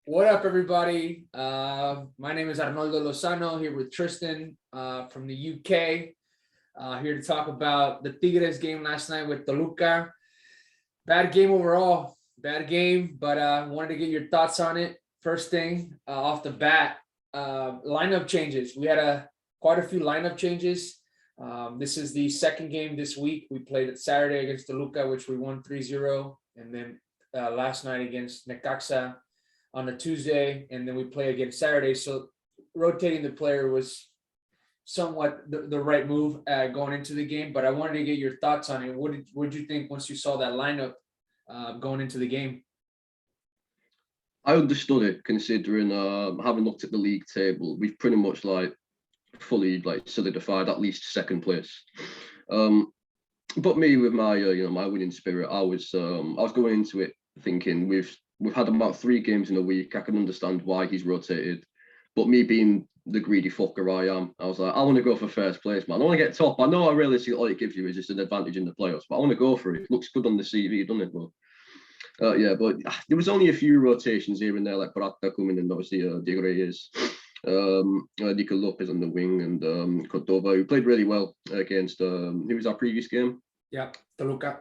What up, everybody? My name is Arnoldo Lozano here with Tristan from the UK. Here to talk about the Tigres game last night with Toluca. Bad game overall, bad game, but wanted to get your thoughts on it. First thing off the bat, lineup changes. We had quite a few lineup changes. This is the second game this week. We played it Saturday against Toluca, which we won 3-0, and then last night against Necaxa on a Tuesday, and then we play again Saturday. So rotating the player was somewhat the right move going into the game. But I wanted to get your thoughts on it. What did you think once you saw that lineup going into the game? I understood it considering having looked at the league table, we've pretty much fully solidified at least second place. But me with my my winning spirit, I was going into it thinking we've had about 3 games in a week. I can understand why he's rotated, but me being the greedy fucker I am, I was like, I want to go for first place, man. I want to get top. I know I realistically all it gives you is just an advantage in the playoffs, but I want to go for it. It looks good on the CV, doesn't it? But there was only a few rotations here and there, like Barata coming in, obviously Diego Reyes, Nico Lopez on the wing, and Cordova, who played really well against who was our previous game? Yeah, Toluca.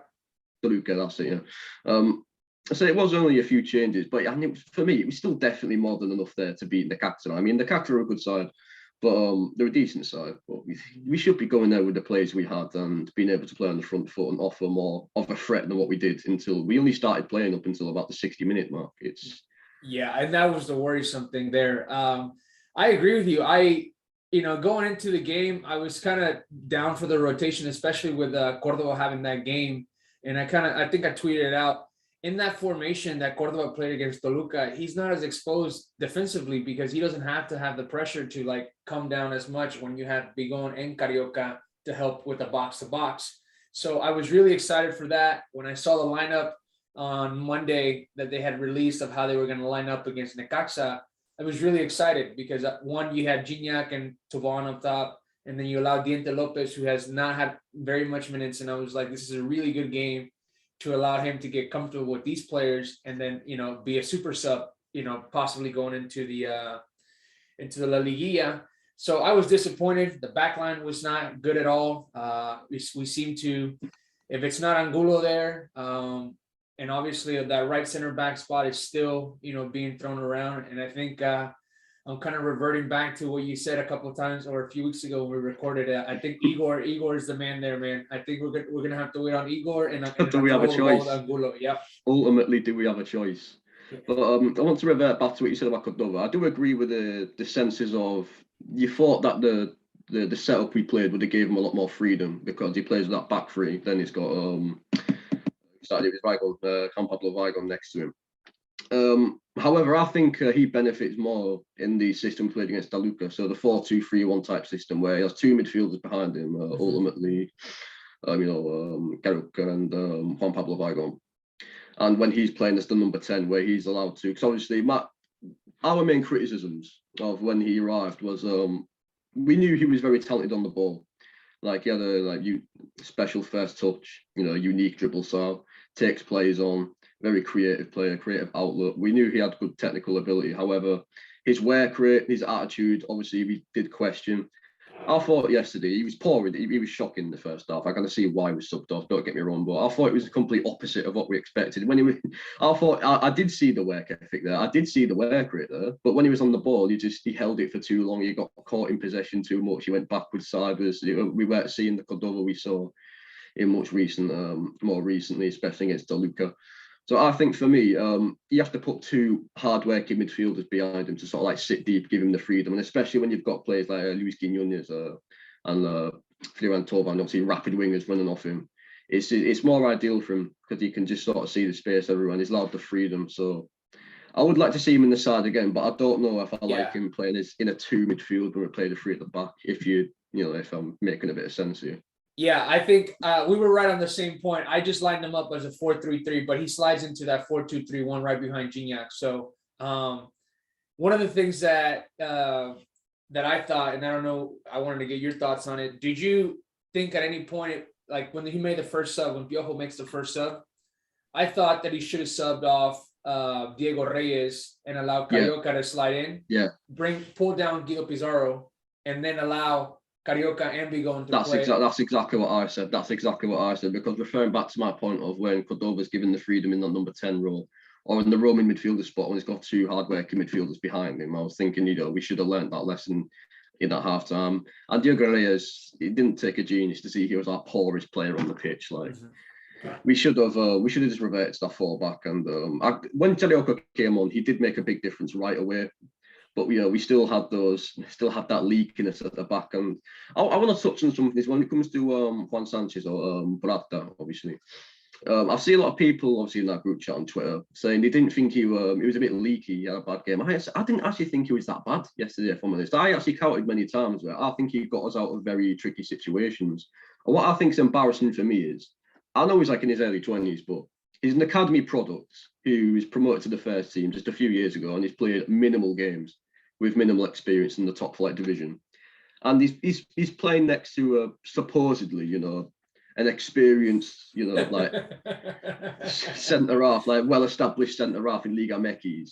Toluca, that's it, yeah. So it was only a few changes, but I mean, for me, it was still definitely more than enough there to beat Necaxa. I mean, Necaxa are a good side, but they're a decent side. But we should be going there with the players we had and being able to play on the front foot and offer more of a threat than what we did until we only started playing up until about the 60-minute mark. Yeah, and that was the worrisome thing there. I agree with you. Going into the game, I was kind of down for the rotation, especially with Cordova having that game. And I think I tweeted it out. In that formation that Cordova played against Toluca, he's not as exposed defensively because he doesn't have to have the pressure to come down as much when you have Bigon and Carioca to help with the box to box. So I was really excited for that. When I saw the lineup on Monday that they had released of how they were going to line up against Necaxa, I was really excited because one, you had Gignac and Tovan up top, and then you allowed Diente Lopez, who has not had very much minutes. And I was like, this is a really good game to allow him to get comfortable with these players and then, be a super sub, possibly going into the La Liguilla. So I was disappointed. The back line was not good at all. We seem to, if it's not Angulo there, and obviously that right center back spot is still, being thrown around. And I think I'm kind of reverting back to what you said a couple of times or a few weeks ago when we recorded it. I think Igor is the man there, man. I think we're gonna have to wait on Igor and do we have a choice? Angulo. Yep. Ultimately, do we have a choice? Yeah. But I want to revert back to what you said about Cordova. I do agree with the senses of you thought that the setup we played would have gave him a lot more freedom because he plays with that back three. Then he's got started with Weigl, Juan Pablo Weigl next to him. However, I think he benefits more in the system played against Toluca. So the 4-2-3-1 type system where he has 2 midfielders behind him, ultimately, Carioca and Juan Pablo Weigl. And when he's playing as the number 10, where he's allowed to, because obviously our main criticisms of when he arrived was we knew he was very talented on the ball. He had a special first touch, unique dribble style, takes plays on, very creative player, creative outlook. We knew he had good technical ability. However, his work rate, his attitude, obviously we did question. I thought yesterday he was poor. He was shocking in the first half. I can see why he was subbed off. Don't get me wrong, but I thought it was the complete opposite of what we expected. I did see the work ethic there. I did see the work rate there. But when he was on the ball, he held it for too long. He got caught in possession too much. He went backwards, sideways. We weren't seeing the Cordova we saw in more recently, especially against Toluca. So I think for me, you have to put 2 hard-working midfielders behind him to sort of sit deep, give him the freedom, and especially when you've got players like Luis Quiñones and Florian Tovan, obviously rapid wingers running off him. It's more ideal for him because he can just sort of see the space everywhere. He's allowed the freedom. So I would like to see him in the side again, but I don't know if I like him playing in a 2 midfield when we play the 3 at the back. If I'm making a bit of sense here. Yeah, I think we were right on the same point. I just lined him up as a 4-3-3, but he slides into that 4-2-3-1 right behind Gignac. So one of the things that I thought, and I don't know, I wanted to get your thoughts on it. Did you think at any point, when he made the first sub, when Piojo makes the first sub, I thought that he should have subbed off Diego Reyes and allow Yeah. Carioca to slide in. Yeah. Pull down Guido Pizarro, and then allow Carioca and Bigon to That's play. That's exactly what I said. That's exactly what I said, because referring back to my point of when Cordoba's given the freedom in that number 10 role, or in the roaming midfielder spot when he's got two hard-working midfielders behind him, I was thinking, we should have learned that lesson in that half time. And Diego Reyes, it didn't take a genius to see he was our poorest player on the pitch. Like, we should have just reverted to that full-back. And when Carioca came on, he did make a big difference right away. But we still had that leakiness at the back. And I want to touch on something when it comes to Juan Sanchez or Brata, obviously. I've seen a lot of people, obviously, in that group chat on Twitter saying they didn't think he was a bit leaky, he had a bad game. I didn't actually think he was that bad yesterday, if I'm honest. I actually counted many times where I think he got us out of very tricky situations. And what I think is embarrassing for me is, I know he's like in his early 20s, but he's an academy product who was promoted to the first team just a few years ago, and he's played minimal games with minimal experience in the top flight division. And he's playing next to supposedly, an experienced, like centre half, like well-established centre half in Liga MX.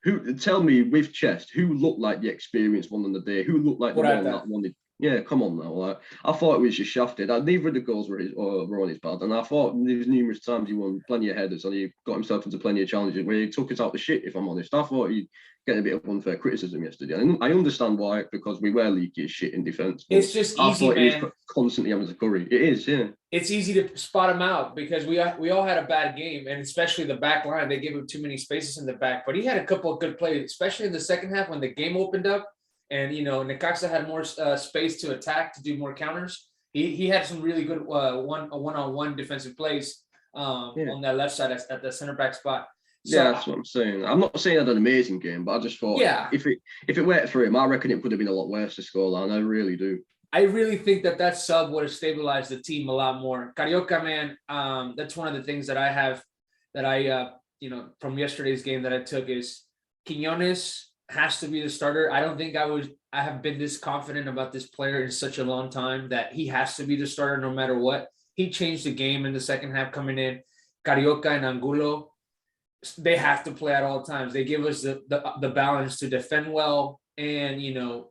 Who tell me with chest who looked like the experienced one on the day? Who looked like the one that wanted? Yeah, come on now. Like, I thought it was just shafted. Neither of the goals were on his bad, and I thought there was numerous times he won plenty of headers and he got himself into plenty of challenges where he took us out the shit. If I'm honest, I thought he getting a bit of unfair criticism yesterday. And I understand why, because we were leaky as shit in defence. It's just easy, man. He was constantly having to curry. It is, yeah. It's easy to spot him out because we all had a bad game, and especially the back line. They gave him too many spaces in the back, but he had a couple of good plays, especially in the second half when the game opened up, and Necaxa had more space to attack, to do more counters. He had some really good one-on-one defensive plays on that left side at the center back spot. So, yeah, that's what I'm saying. I'm not saying I had an amazing game, but I just thought, if it weren't for him, I reckon it could have been a lot worse to scoreline. I really do. I really think that sub would have stabilized the team a lot more. Carioca, man, that's one of the things that I have, that I from yesterday's game that I took is Quiñones has to be the starter. I don't think I have been this confident about this player in such a long time, that he has to be the starter no matter what. He changed the game in the second half coming in. Carioca and Angulo, they have to play at all times. They give us the balance to defend well and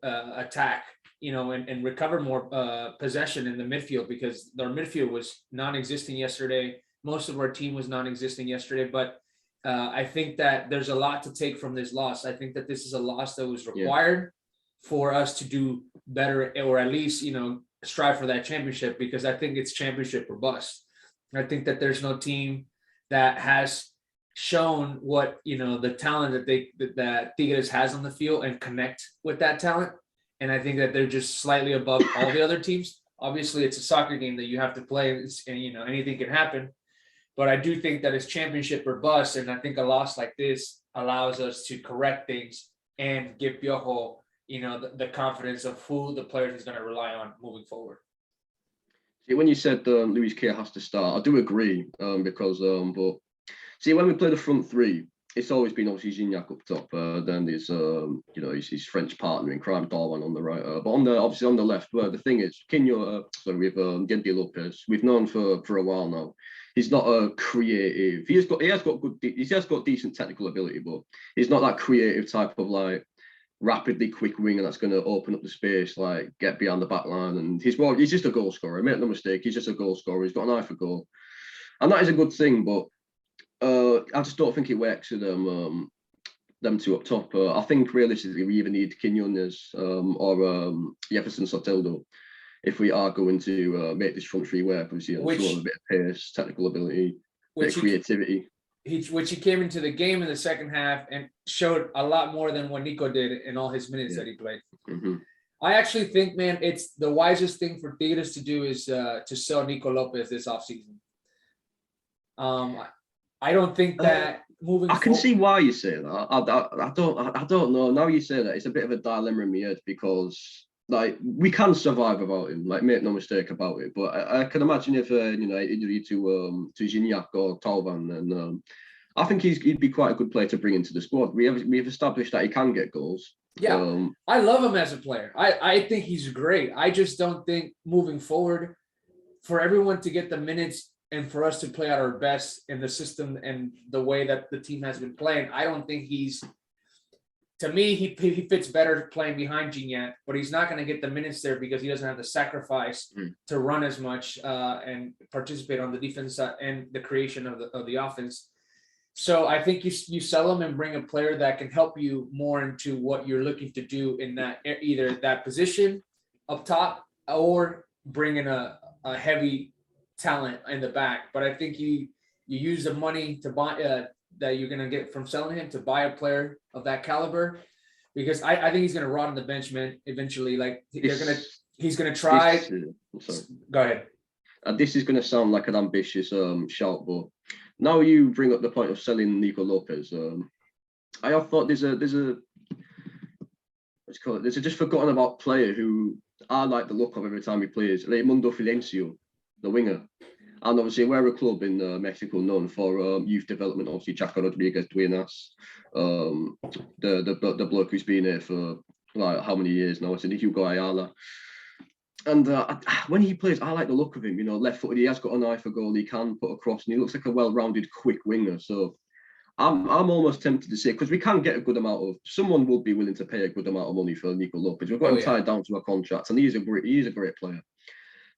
attack, and recover more possession in the midfield, because our midfield was non-existent yesterday. Most of our team was non-existent yesterday, but I think that there's a lot to take from this loss. I think that this is a loss that was required for us to do better, or at least strive for that championship, because I think it's championship or bust. I think that there's no team that has shown what the talent that Tigres has on the field and connect with that talent. And I think that they're just slightly above all the other teams. Obviously, it's a soccer game that you have to play, and anything can happen. But I do think that it's championship or bust, and I think a loss like this allows us to correct things and give Piojo, the confidence of who the players is going to rely on moving forward. See, when you said Luis Kia has to start, I do agree, because but see, when we play the front three, it's always been obviously Gignac up top. Then there's his French partner in crime, Darwin, on the right. But on the left, the thing is, with Gendy Lopez, we've known for a while now. He's not a creative. He has got decent technical ability, but he's not that creative type of like rapidly quick winger that's going to open up the space, like get behind the back line. And he's just a goal scorer. Make no mistake, he's just a goal scorer. He's got an eye for goal, and that is a good thing. But I just don't think it works with them two up top. I think realistically we either need Quiñones or Jefferson Soteldo if we are going to make this front three work. With a bit of pace, technical ability, bit of creativity. Which he came into the game in the second half and showed a lot more than what Nico did in all his minutes that he played. Mm-hmm. I actually think, man, it's the wisest thing for Tigres to do is to sell Nico Lopez this offseason. I don't think that moving. I can see why you say that. I don't know. Now you say that, it's a bit of a dilemma in my head, because like we can survive without him. Like, make no mistake about it. But I can imagine if injury to Gignac or Talvan, and I think he'd be quite a good player to bring into the squad. We've established that he can get goals. Yeah, I love him as a player. I think he's great. I just don't think moving forward, for everyone to get the minutes and for us to play at our best in the system and the way that the team has been playing, I don't think to me, he fits better playing behind Gignac, but he's not going to get the minutes there because he doesn't have the sacrifice to run as much and participate on the defense side and the creation of the offense. So I think you sell him and bring a player that can help you more into what you're looking to do in that either that position up top or bring in a heavy talent in the back. But I think you use the money to buy that you're going to get from selling him to buy a player of that caliber, because I think he's going to rot on the bench, man, eventually. Like he's going to try. Go ahead. This is going to sound like an ambitious shout, but now you bring up the point of selling Nico Lopez. I have thought there's a just forgotten about player who I like the look of every time he plays, Raimundo Filencio, the winger. And obviously, we're a club in Mexico known for youth development. Obviously, Chaco Rodriguez, Duenas, the bloke who's been here for like how many years now? It's Hugo Ayala. And when he plays, I like the look of him. You know, left-footed. He has got an eye for goal. He can put a cross, and he looks like a well-rounded, quick winger. So I'm almost tempted to say, because we can get a good amount of. Someone will be willing to pay a good amount of money for Nico Lopez. We've got him tied down to a contract, and he's a great player.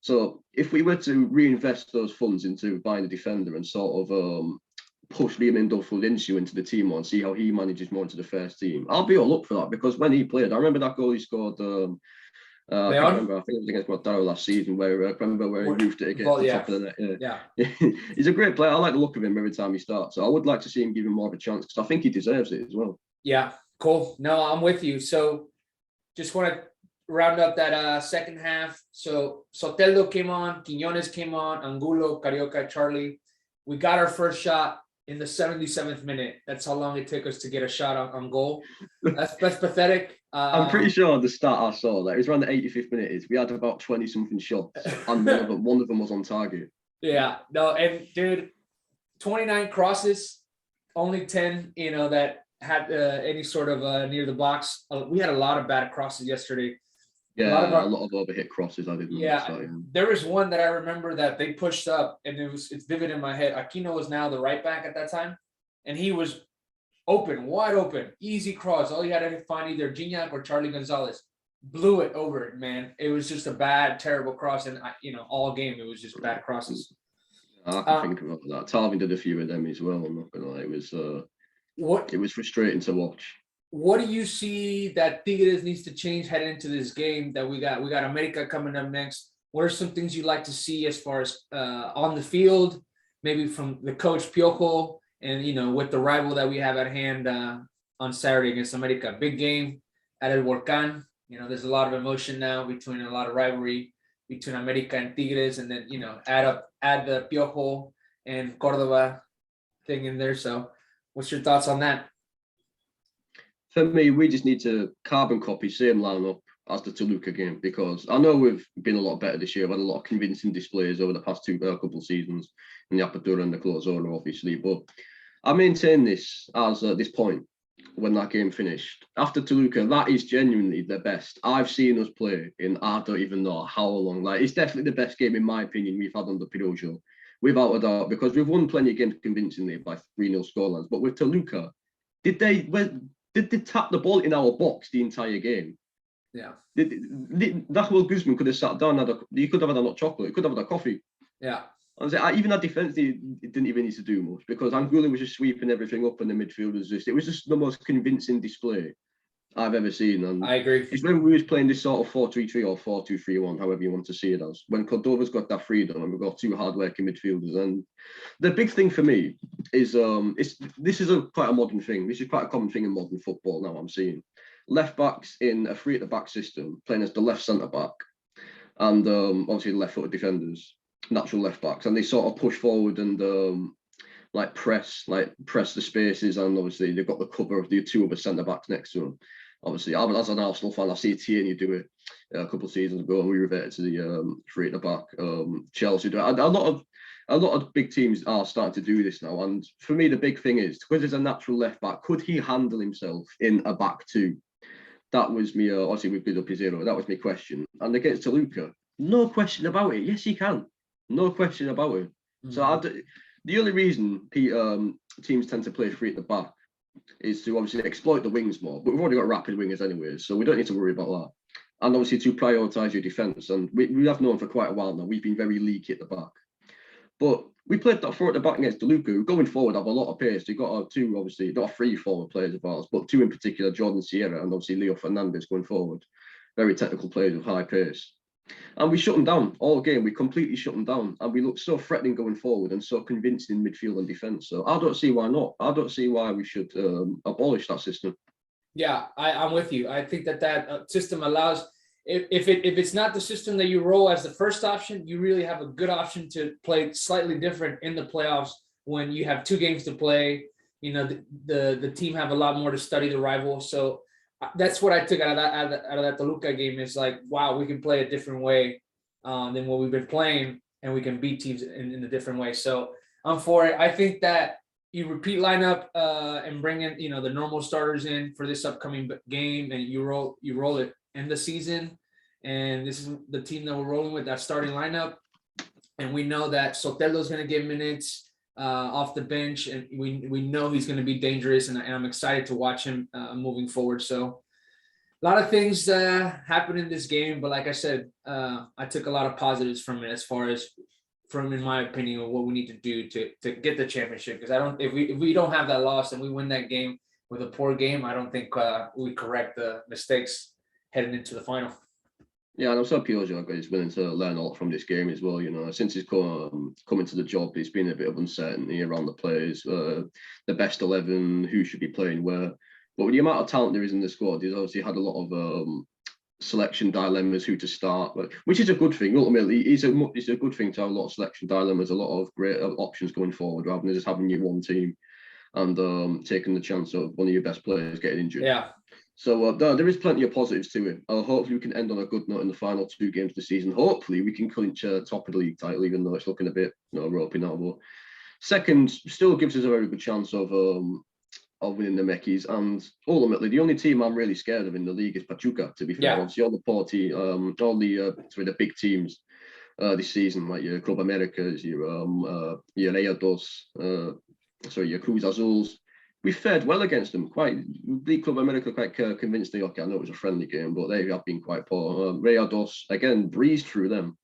So if we were to reinvest those funds into buying a defender and sort of push Raimundo Filencio into the team and see how he manages more into the first team, I'll be all up for that, because when he played, I remember that goal he scored. I can't remember. I think it was against Guadalajara last season where he roofed it against the top of the net. Yeah. He's a great player. I like the look of him every time he starts. So I would like to see him give him more of a chance, because I think he deserves it as well. Yeah, cool. No, I'm with you. So just want to round up that second half. So Soteldo came on, Quiñones came on, Angulo, Carioca, Charlie. We got our first shot in the 77th minute. That's how long it took us to get a shot on goal. That's pathetic. I'm pretty sure at the start I saw that it was around the 85th minute. We had about 20 something shots, and one of them was on target. Yeah, no, and dude, 29 crosses, only 10, that had any sort of near the box. We had a lot of bad crosses yesterday. Yeah, a lot of overhit crosses. I didn't. Yeah, there was one that I remember that they pushed up, and it's vivid in my head. Aquino was now the right back at that time, and he was wide open, easy cross. All you had to find either Gignac or Charlie Gonzalez. Blew it over, man. It was just a bad, terrible cross, and all game it was just bad crosses. I can think about that. Tarvin did a few of them as well. I'm not gonna lie, it was frustrating to watch. What do you see that Tigres needs to change heading into this game that we got? We got America coming up next. What are some things you'd like to see as far as on the field, maybe from the coach Piojo, and with the rival that we have at hand on Saturday against America? Big game at El Volcán. There's a lot of emotion now between a lot of rivalry between America and Tigres, and then add the Piojo and Córdoba thing in there. So, what's your thoughts on that? For me, we just need to carbon copy same lineup as the Toluca game, because I know we've been a lot better this year. We've had a lot of convincing displays over the past couple of seasons in the Apertura and the Closona, obviously. But I maintain this as this point when that game finished. After Toluca, that is genuinely the best I've seen us play in I don't even know how long. Like, it's definitely the best game, in my opinion, we've had under Piojo, without a doubt, because we've won plenty of games convincingly by 3-0 scorelines. But with Toluca, did they tap the ball in our box the entire game? Yeah. Rafael Guzman could have sat down, he could have had a hot chocolate, he could have had a coffee. Yeah. Even that defense, it didn't even need to do much, because Angulo was just sweeping everything up, and the midfielders it was just the most convincing display I've ever seen. And I agree. It's when we was playing this sort of 4-3-3 or 4-2-3-1, however you want to see it as, when Cordova's got that freedom and we've got two hard-working midfielders. And the big thing for me is this is quite a modern thing. This is quite a common thing in modern football now. I'm seeing left backs in a three at the back system playing as the left centre back, and obviously the left-footed defenders, natural left backs, and they sort of push forward and press the spaces, and obviously they've got the cover of the two other centre backs next to them. Obviously, as an Arsenal fan, I see Tierney do it a couple of seasons ago, and we reverted to the three at the back. Chelsea do it. A lot of big teams are starting to do this now, and for me, the big thing is, because there's a natural left back, could he handle himself in a back two? That was me. Obviously, with Guido Pizarro, that was my question. And against Toluca, no question about it. Yes, he can. No question about it. So the only reason teams tend to play three at the back is to obviously exploit the wings more. But we've already got rapid wingers anyways, so we don't need to worry about that. And obviously to prioritise your defence. And we have known for quite a while now, we've been very leaky at the back. But we played that four at the back against DeLuca, who going forward have a lot of pace. They've got two, obviously, not three forward players of ours, but two in particular, Jordan Sierra and obviously Leo Fernandez going forward. Very technical players with high pace. And we shut them down all game. We completely shut them down. And we look so threatening going forward and so convincing in midfield and defence. So I don't see why not. I don't see why we should abolish that system. Yeah, I'm with you. I think that system allows, if it's not the system that you roll as the first option, you really have a good option to play slightly different in the playoffs when you have 2 games to play. You know, the team have a lot more to study the rival. So that's what I took out of that Toluca game. Is like, wow, we can play a different way than what we've been playing, and we can beat teams in a different way. So I'm for it. I think that you repeat lineup and bring in, you know, the normal starters in for this upcoming game, and you roll it in the season. And this is the team that we're rolling with, that starting lineup. And we know that Sotelo's going to get minutes off the bench, and we know he's going to be dangerous, and I'm excited to watch him moving forward. So a lot of things happened in this game, but like I said, I took a lot of positives from it, as far as in my opinion, what we need to do to get the championship. Because if we don't have that loss and we win that game with a poor game, I don't think we correct the mistakes heading into the final. Yeah, and I'm so Piojo is willing to learn a lot from this game as well. You know, since he's come into the job, there's been a bit of uncertainty around the players, the best 11, who should be playing where. But with the amount of talent there is in the squad, he's obviously had a lot of selection dilemmas, who to start, which is a good thing. Ultimately, it's a good thing to have a lot of selection dilemmas, a lot of great options going forward, rather than just having your one team and taking the chance of one of your best players getting injured. Yeah. So there is plenty of positives to it. Hopefully we can end on a good note in the final 2 games of the season. Hopefully we can clinch top of the league title, even though it's looking a bit ropey now. But second still gives us a very good chance of winning the Mekis. And ultimately, the only team I'm really scared of in the league is Pachuca, to be fair. Yeah. Obviously, the big teams this season, like your Club Americas, your Rayados, your Cruz Azuls. We fared well against them. The Club America quite convincingly. Okay, I know it was a friendly game, but they have been quite poor. Rayados again breezed through them.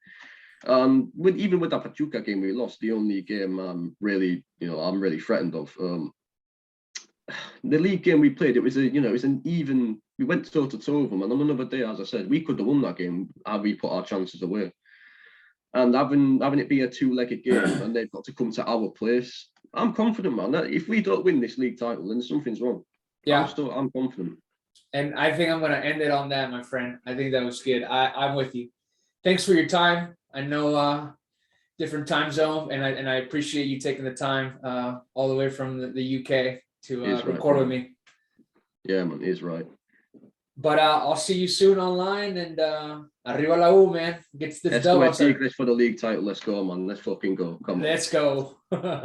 Even with that Pachuca game we lost, the only game I'm really threatened of. The league game we played, it was an even. We went toe to toe with them, and on another day, as I said, we could have won that game had we put our chances away. And having it be a 2-legged game, and they've got to come to our place. I'm confident, man, that if we don't win this league title, then something's wrong. Yeah. I'm confident. And I think I'm going to end it on that, my friend. I think that was good. I'm with you. Thanks for your time. I know different time zone, and I appreciate you taking the time all the way from the UK to record with me. Yeah, man, it is right. But I'll see you soon online, and arriba la U, man. Gets this Let's dub. go Tigres for the league title. Let's go, man. Let's fucking go. Come on. Let's go.